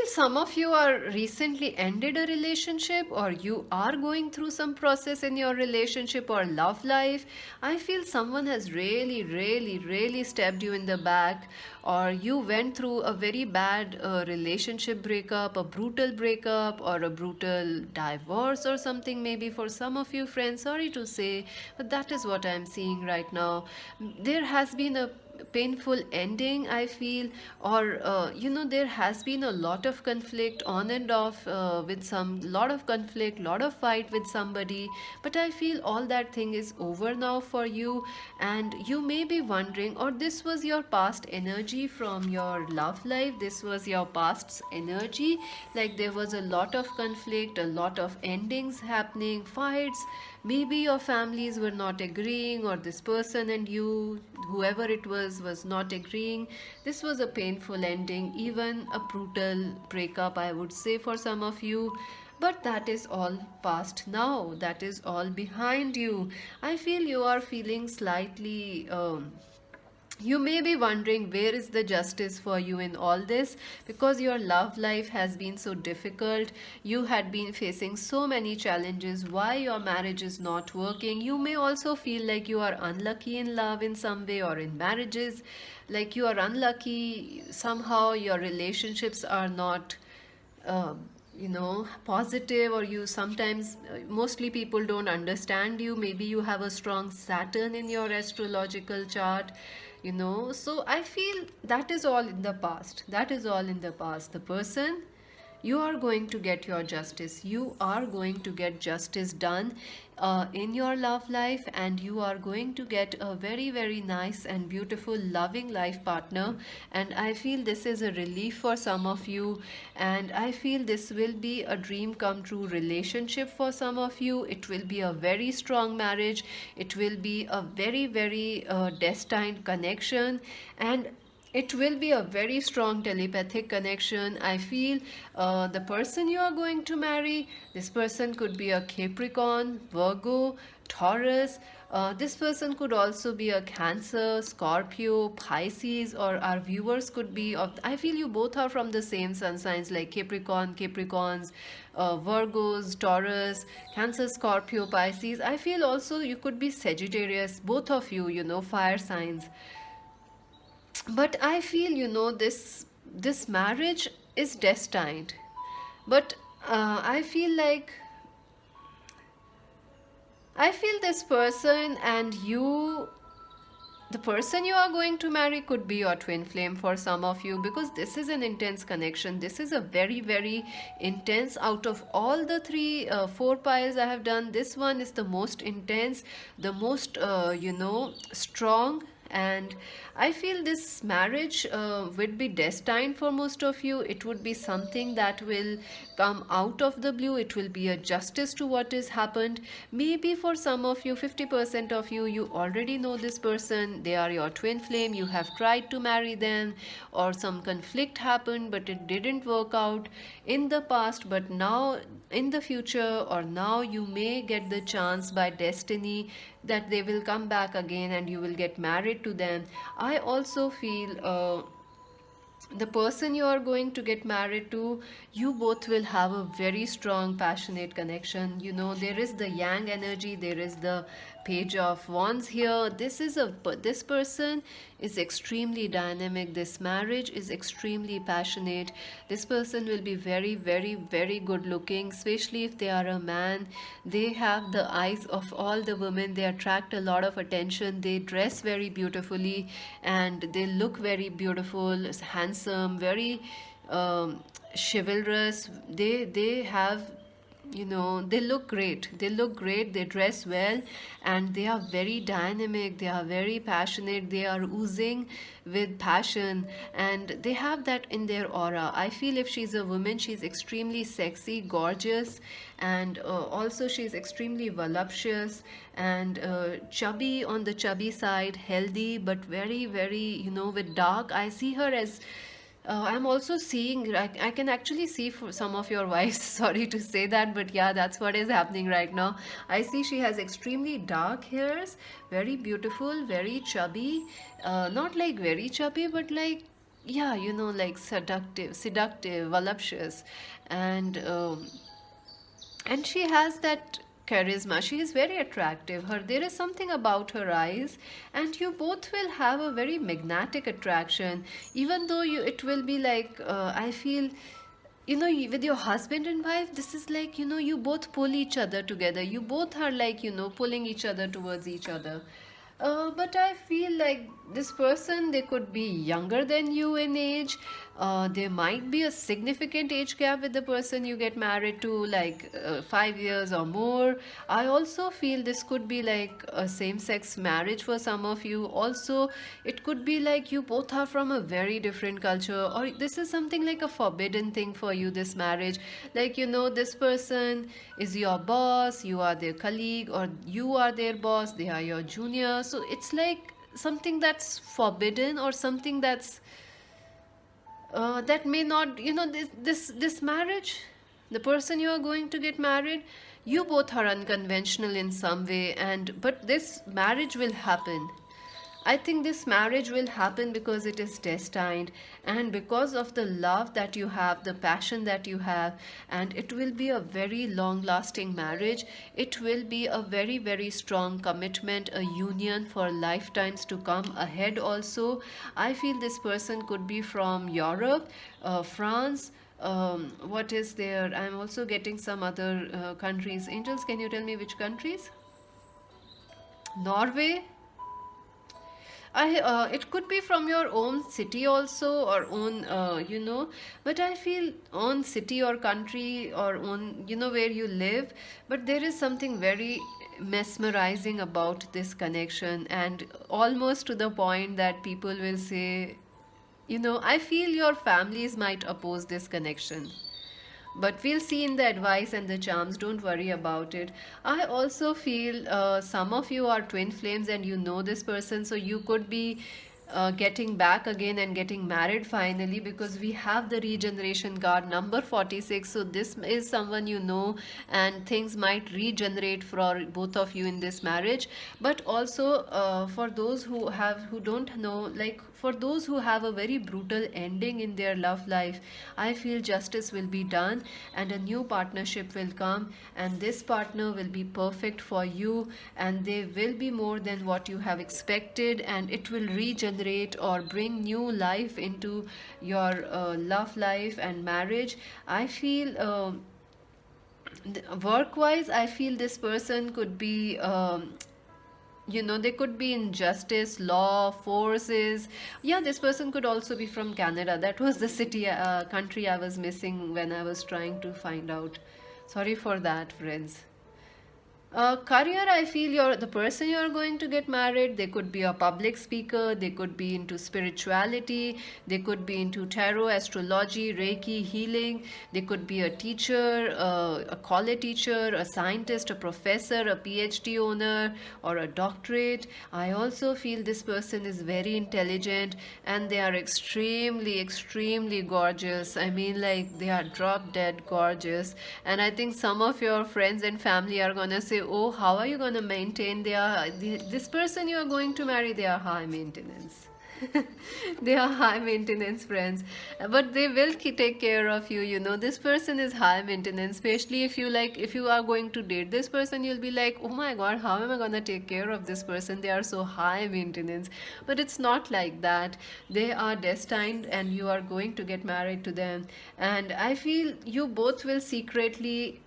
some of you are recently ended a relationship, or you are going through some process in your relationship or love life. I feel someone has really stabbed you in the back, or you went through a very bad relationship breakup, a brutal breakup or a brutal divorce or something, maybe for some of you friends. Sorry to say, but that is what I am seeing right now. There has been a painful ending, I feel, or there has been a lot of conflict on and off with lot of conflict, lot of fight with somebody, but I feel all that thing is over now for you. And you may be wondering, or this was your past energy from your love life, this was your past's energy, like there was a lot of conflict, a lot of endings happening, fights, Maybe your families were not agreeing, or this person and you, whoever it was not agreeing. This was a painful ending, even a brutal breakup, I would say, for some of you. But that is all past now. That is all behind you. I feel you are feeling slightly. You may be wondering where is the justice for you in all this, because your love life has been so difficult. You had been facing so many challenges. Why your marriage is not working? You may also feel like you are unlucky in love in some way, or in marriages, like you are unlucky somehow. Your relationships are not uh, positive, or you sometimes mostly people don't understand you. Maybe you have a strong Saturn in your astrological chart. So I feel that is all in the past. That is all in the past. The person, you are going to get your justice. You are going to get justice done in your love life, and you are going to get a very, very nice and beautiful, loving life partner. And I feel this is a relief for some of you, and I feel this will be a dream come true relationship for some of you. It will be a very strong marriage. It will be a very, very destined connection, and it will be a very strong telepathic connection. I feel the person you are going to marry, this person could be a Capricorn, Virgo, Taurus. This person could also be a Cancer, Scorpio, Pisces, or our viewers could be of. I feel you both are from the same sun signs, like Capricorn, Capricorns, Virgos, Taurus, Cancer, Scorpio, Pisces. I feel also you could be Sagittarius, both of you, fire signs. But I feel, this marriage is destined. But I feel this person and you, the person you are going to marry could be your twin flame for some of you, because this is an intense connection. This is a very, very intense. Out of all the four piles I have done, this one is the most intense, the most strong. And I feel this marriage would be destined for most of you. It would be something that will come out of the blue. It will be a justice to what has happened. Maybe for some of you, 50% of you, you already know this person. They are your twin flame. You have tried to marry them, or some conflict happened but it didn't work out in the past. But now in the future, or now, you may get the chance by destiny that they will come back again and you will get married to them. I also feel the person you are going to get married to, you both will have a very strong, passionate connection. There is the yang energy, there is the page of wands here. This person is extremely dynamic. This marriage is extremely passionate. This person will be very, very, very good looking, especially if they are a man. They have the eyes of all the women. They attract a lot of attention. They dress very beautifully and they look very beautiful, handsome, very chivalrous. They have, they look great. They dress well, and they are very dynamic. They are very passionate. They are oozing with passion, and they have that in their aura. I feel if she's a woman, she's extremely sexy, gorgeous, and also she's extremely voluptuous and chubby, on the chubby side, healthy, but very, very, with dark. I see her as I'm also seeing, I can actually see for some of your wives, sorry to say that, but yeah, that's what is happening right now. I see she has extremely dark hairs, very beautiful, very chubby, not like very chubby, but like, yeah, like seductive, voluptuous, and she has that charisma. She is very attractive. There is something about her eyes, and you both will have a very magnetic attraction. Even though it will be like, I feel, with your husband and wife, this is like, you both pull each other together. You both are like, pulling each other towards each other. But I feel like this person, they could be younger than you in age. There might be a significant age gap with the person you get married to, like 5 years or more. I also feel this could be like a same sex marriage for some of you. Also, it could be like you both are from a very different culture, or this is something like a forbidden thing for you, this marriage. Like, this person is your boss, you are their colleague, or you are their boss, they are your junior. So it's like something that's forbidden, or something that may not, this marriage, the person you are going to get married, you both are unconventional in some way, and but this marriage will happen. I think this marriage will happen because it is destined, and because of the love that you have, the passion that you have, and it will be a very long lasting marriage. It will be a very, very strong commitment, a union for lifetimes to come ahead. Also, I feel this person could be from Europe, France. What is there? I'm also getting some other countries. Angels, can you tell me which countries? Norway. It could be from your own city also, or own, but I feel own city or country, or own, where you live. But there is something very mesmerizing about this connection, and almost to the point that people will say, I feel your families might oppose this connection, but we'll see in the advice and the charms. Don't worry about it. I also feel some of you are twin flames and you know this person, so you could be getting back again and getting married finally, because we have the regeneration card number 46. So this is someone you know, and things might regenerate for both of you in this marriage. But also, for those who don't know, like for those who have a very brutal ending in their love life, I feel justice will be done and a new partnership will come, and this partner will be perfect for you, and they will be more than what you have expected, and it will regenerate or bring new life into your love life and marriage. I feel work wise, I feel this person could be they could be in justice, law, forces. Yeah, this person could also be from Canada. That was the country I was missing when I was trying to find out. Sorry for that, friends. Career, I feel the person you're going to get married, they could be a public speaker, they could be into spirituality, they could be into tarot, astrology, Reiki, healing, they could be a teacher, a college teacher, a scientist, a professor, a PhD owner, or a doctorate. I also feel this person is very intelligent, and they are extremely, extremely gorgeous. I mean, like, they are drop dead gorgeous. And I think some of your friends and family are gonna say, oh, how are you going to maintain this person you are going to marry, they are high maintenance. They are high maintenance, friends, but they will take care of you. This person is high maintenance, especially if you are going to date this person, you'll be like, oh my god, how am I going to take care of this person? They are so high maintenance. But it's not like that. They are destined, and you are going to get married to them. And I feel you both will secretly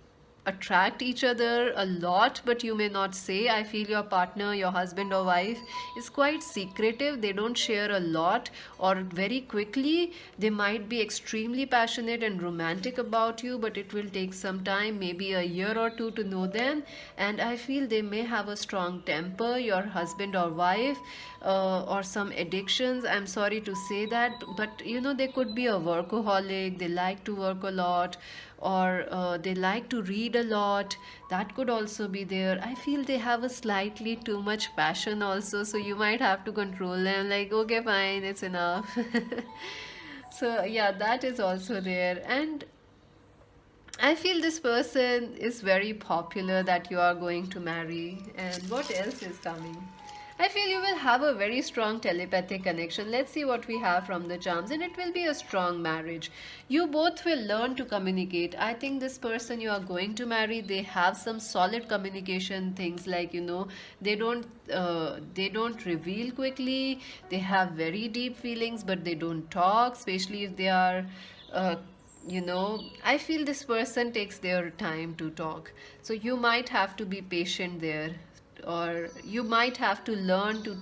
attract each other a lot, but you may not say. I feel your partner, your husband or wife, is quite secretive. They don't share a lot, or very quickly. They might be extremely passionate and romantic about you, but it will take some time, maybe a year or two, to know them. And I feel they may have a strong temper, your husband or wife, or some addictions. I'm sorry to say that, but they could be a workaholic. They like to work a lot, or they like to read a lot. That could also be there. I feel they have a slightly too much passion also, so you might have to control them, like, okay, fine, it's enough. So yeah, that is also there. And I feel this person is very popular that you are going to marry. And what else is coming? I feel you will have a very strong telepathic connection. Let's see what we have from the charms, and it will be a strong marriage. You both will learn to communicate. I think this person you are going to marry, they have some solid communication things, like, they don't reveal quickly. They have very deep feelings, but they don't talk, especially if they are I feel this person takes their time to talk. So you might have to be patient there, or you might have to learn to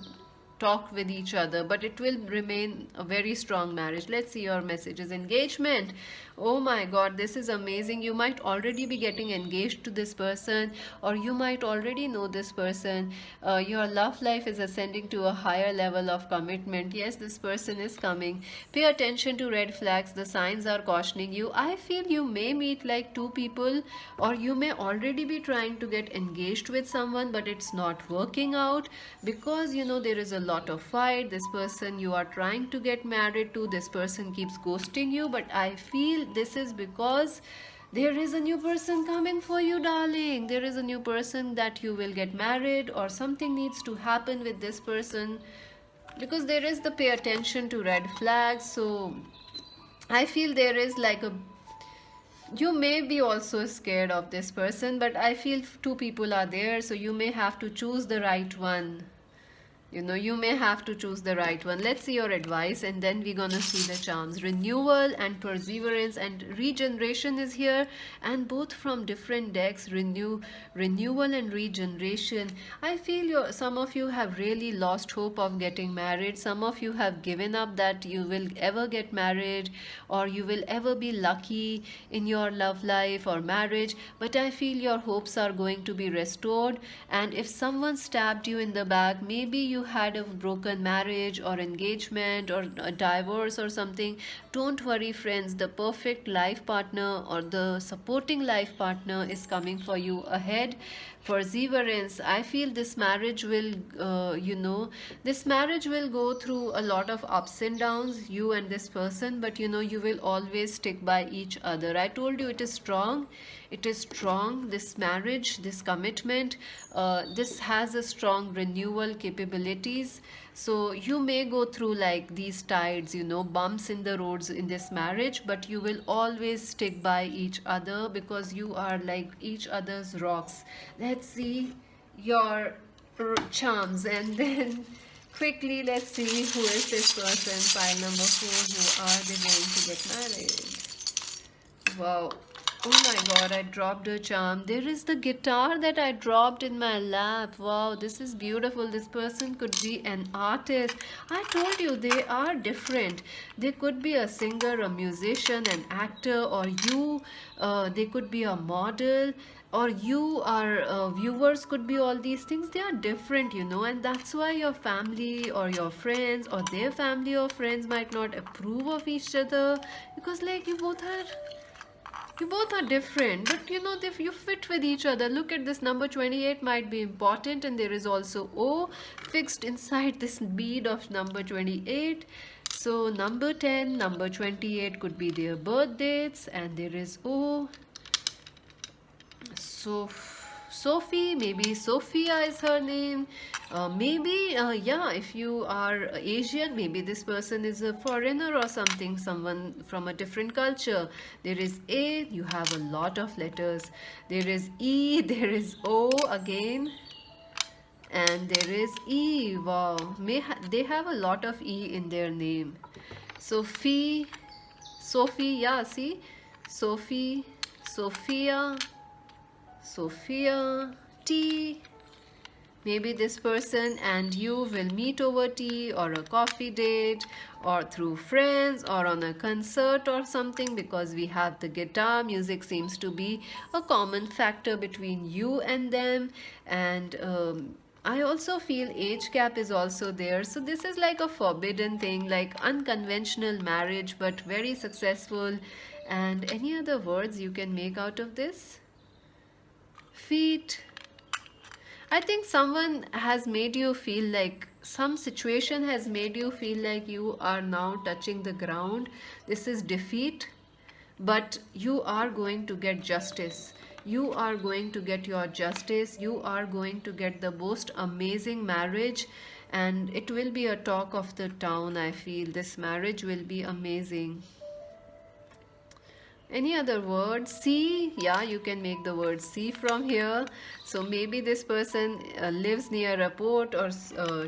talk with each other, but it will remain a very strong marriage. Let's see your messages. Engagement. Oh my god, this is amazing. You might already be getting engaged to this person, or you might already know this person. Your love life is ascending to a higher level of commitment. Yes, this person is coming. Pay attention to red flags. The signs are cautioning you. I feel you may meet like two people, or you may already be trying to get engaged with someone, but it's not working out because there is a lot of fight. This person you are trying to get married to, this person keeps ghosting you, but I feel this is because there is a new person coming for you, darling. There is a new person that you will get married, or something needs to happen with this person, because there is the pay attention to red flags. So I feel there is like a, you may be also scared of this person, but I feel two people are there, so you may have to choose the right one. You may have to choose the right one. Let's see your advice, and then we're gonna see the charms. Renewal and perseverance and regeneration is here, and both from different decks. Renewal and regeneration. I feel some of you have really lost hope of getting married. Some of you have given up that you will ever get married, or you will ever be lucky in your love life or marriage. But I feel your hopes are going to be restored, and if someone stabbed you in the back, maybe you had a broken marriage or engagement or a divorce or something, don't worry, friends. The perfect life partner or the supporting life partner is coming for you ahead. Perseverance. I feel this marriage will, this marriage will go through a lot of ups and downs, you and this person, but you will always stick by each other. I told you it is strong. It is strong, this marriage, this commitment. This has a strong renewal capabilities. So you may go through like these tides, bumps in the roads in this marriage, but you will always stick by each other because you are like each other's rocks. Let's see your charms, and then quickly let's see who is this person. Pile number 4, who are they going to get married? Wow. Oh my god, I dropped a charm. There is the guitar that I dropped in my lap. Wow, this is beautiful. This person could be an artist. I told you they are different. They could be a singer, a musician, an actor, or they could be a model, or you are viewers could be all these things. They are different, and that's why your family or your friends or their family or friends might not approve of each other, because like you both are different, but if you fit with each other. Look at this number 28 might be important, and there is also O fixed inside this bead of number 28. So number 10, number 28 could be their birth dates, and there is O. So Sophie, maybe Sophia is her name. Yeah, if you are Asian, maybe this person is a foreigner or something, someone from a different culture. There is A, you have a lot of letters. There is E, there is O again, and there is E. Wow, they have a lot of E in their name. Sophie, yeah, see, Sophie, Sophia, Sophia, T. Maybe this person and you will meet over tea or a coffee date or through friends or on a concert or something, because we have the guitar. Music seems to be a common factor between you and them. And I also feel age gap is also there. So this is like a forbidden thing, like unconventional marriage, but very successful. And any other words you can make out of this? Feet. I think someone has made you feel like, some situation has made you feel like you are now touching the ground. This is defeat, but you are going to get justice. You are going to get your justice. You are going to get the most amazing marriage, and it will be a talk of the town. I feel this marriage will be amazing. Any other word? See, yeah, you can make the word see from here. So maybe this person lives near a port or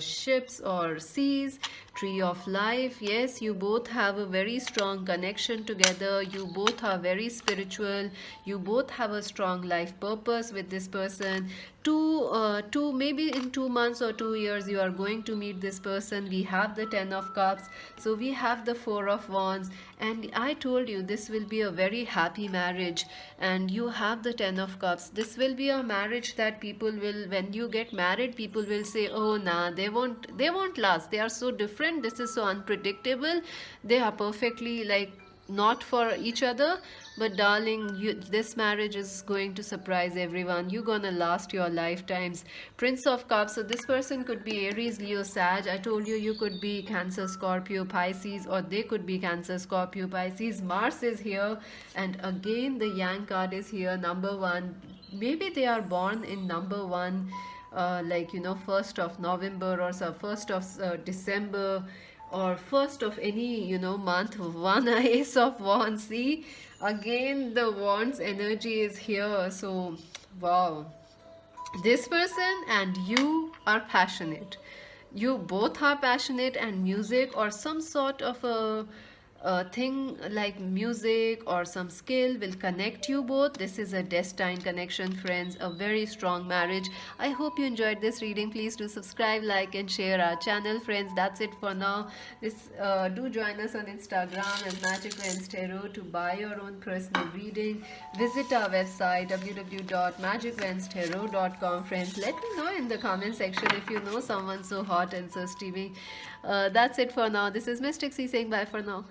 ships or seas. Tree of life. Yes, you both have a very strong connection together. You both are very spiritual. You both have a strong life purpose with this person. Maybe in 2 months or 2 years, you are going to meet this person. We have the Ten of Cups. So we have the Four of Wands. And I told you this will be a very happy marriage. And you have the Ten of Cups. This will be a marriage that people will, when you get married, people will say, oh nah, they won't last. They are so different. This is so unpredictable. They are perfectly like not for each other. But darling, this marriage is going to surprise everyone. You're gonna last your lifetimes. Prince of Cups. So this person could be Aries, Leo, Sag. I told you, you could be Cancer, Scorpio, Pisces, or they could be Cancer, Scorpio, Pisces. Mars is here, and again the Yang card is here, number one. Maybe they are born in number one, like 1st of November or so 1st of December, or first of any month. One Ace of Wands. See, again the Wands energy is here. So wow, this person and you are passionate. You both are passionate, and music or some sort of a thing like music or some skill will connect you both. This is a destined connection, friends, a very strong marriage. I hope you enjoyed this reading. Please do subscribe, like, and share our channel, friends. That's it for now. Do join us on Instagram as Magic Vens Tarot to buy your own personal reading. Visit our website www.magicvenstarot.com, friends. Let me know in the comment section if you know someone so hot and so steamy. That's it for now. This is Mystic C saying bye for now.